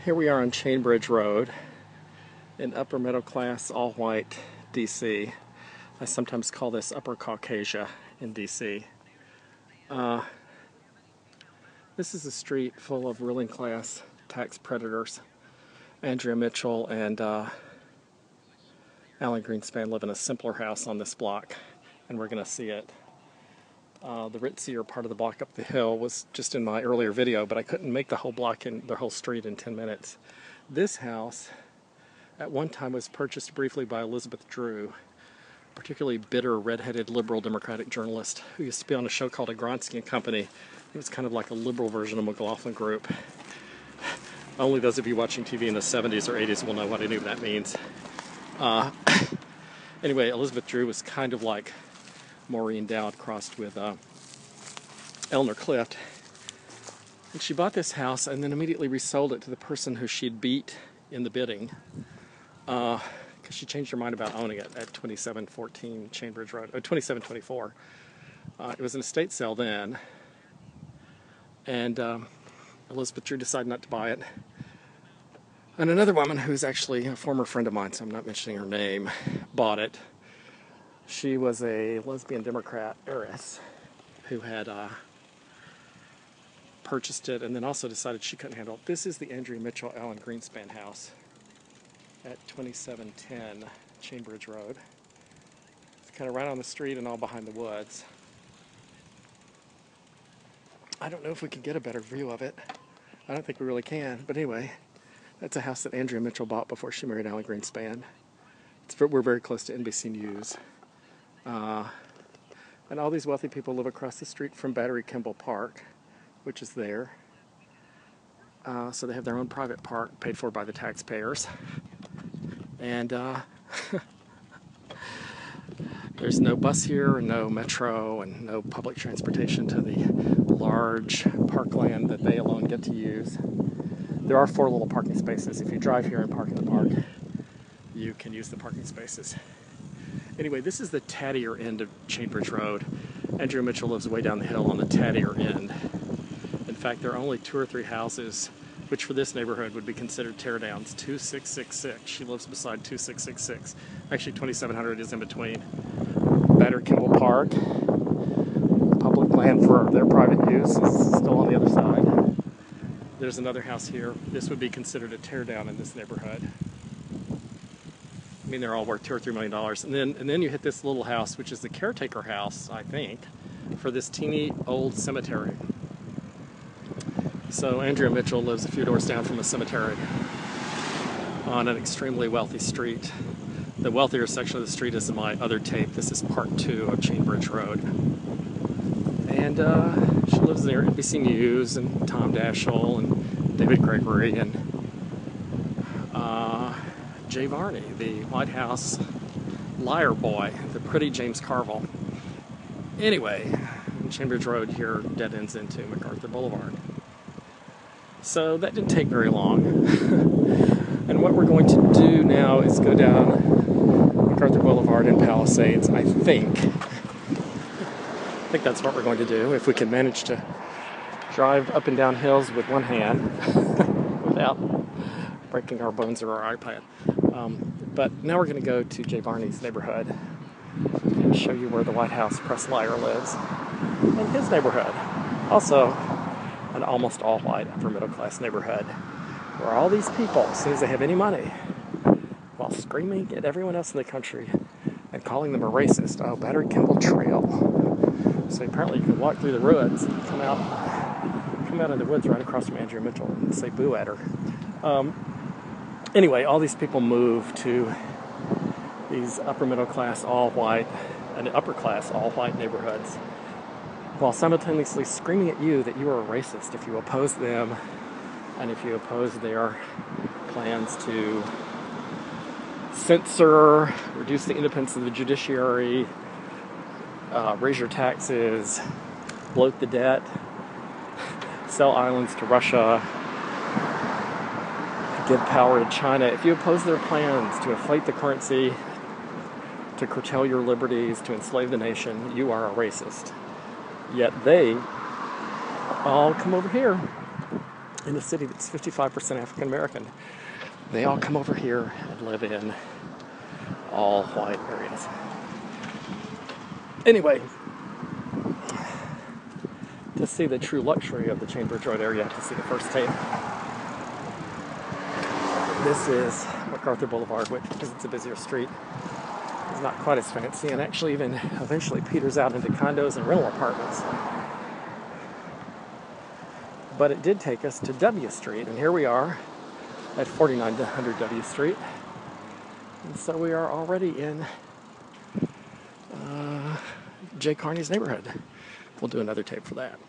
Here we are on Chainbridge Road in upper middle class, all white DC. I sometimes call this Upper Caucasia in DC. This is a street full of ruling class tax predators. Andrea Mitchell and Alan Greenspan live in a simpler house on this block, and we're going to see it. The ritzier part of the block up the hill was just in my earlier video, but I couldn't make the whole block and the whole street in 10 minutes. This house at one time was purchased briefly by Elizabeth Drew, a particularly bitter, red-headed liberal Democratic journalist who used to be on a show called Agronsky and Company. It was kind of like a liberal version of McLaughlin Group. Only those of you watching TV in the 70s or 80s will know what any of that means. Anyway, Elizabeth Drew was kind of like Maureen Dowd crossed with Eleanor Clift. And she bought this house and then immediately resold it to the person who she'd beat in the bidding, because she changed her mind about owning it at 2714 Chainbridge Road, 2724. It was an estate sale then, and Elizabeth Drew decided not to buy it. And another woman, who's actually a former friend of mine, so I'm not mentioning her name, bought it. She was a lesbian Democrat heiress who had purchased it and then also decided she couldn't handle it. This is the Andrea Mitchell Alan Greenspan house at 2710 Chainbridge Road. It's kind of right on the street and all behind the woods. I don't know if we can get a better view of it. I don't think we really can, but anyway, that's a house that Andrea Mitchell bought before she married Alan Greenspan. We're very close to NBC News. And all these wealthy people live across the street from Battery Kimball Park, which is there. So they have their own private park paid for by the taxpayers. And there's no bus here, no metro, and no public transportation to the large parkland that they alone get to use. There are 4 little parking spaces. If you drive here and park in the park, you can use the parking spaces. Anyway, this is the tattier end of Chainbridge Road. Andrea Mitchell lives way down the hill on the tattier end. In fact, there are only 2 or 3 houses, which for this neighborhood would be considered teardowns. 2666. She lives beside 2666. Actually, 2700 is in between. Battery Kimball Park. Public land for their private use is still on the other side. There's another house here. This would be considered a teardown in this neighborhood. I mean, they're all worth $2 or $3 million. And then you hit this little house, which is the caretaker house, I think, for this teeny old cemetery. So Andrea Mitchell lives a few doors down from a cemetery on an extremely wealthy street. The wealthier section of the street is in my other tape. This is part 2 of Chainbridge Road. And she lives near NBC News and Tom Daschle and David Gregory and Jay Carney, the White House liar boy, the pretty James Carville. Anyway, Chainbridge Road here dead ends into MacArthur Boulevard. So that didn't take very long. And what we're going to do now is go down MacArthur Boulevard in Palisades, I think. I think that's what we're going to do, if we can manage to drive up and down hills with one hand without breaking our bones or our iPad. But now we're going to go to Jay Carney's neighborhood and show you where the White House press liar lives in his neighborhood. Also, an almost all-white upper middle-class neighborhood where all these people, as soon as they have any money, while screaming at everyone else in the country and calling them a racist, oh, Battery Kimball Trail. So apparently you can walk through the woods and come out in the woods right across from Andrea Mitchell and say boo at her. Anyway, all these people move to these upper middle class all white and upper class all white neighborhoods while simultaneously screaming at you that you are a racist if you oppose them and if you oppose their plans to censor, reduce the independence of the judiciary, raise your taxes, bloat the debt, sell islands to Russia, give power to China. If you oppose their plans to inflate the currency, to curtail your liberties, to enslave the nation, you are a racist. Yet they all come over here in a city that's 55% African American. They all come over here and live in all white areas. Anyway, to see the true luxury of the Chambers Road area, to see the first tape. This is MacArthur Boulevard, which, because it's a busier street, is not quite as fancy, and actually even eventually peters out into condos and rental apartments. But it did take us to W Street, and here we are at 4900 W Street. And so we are already in Jay Carney's neighborhood. We'll do another tape for that.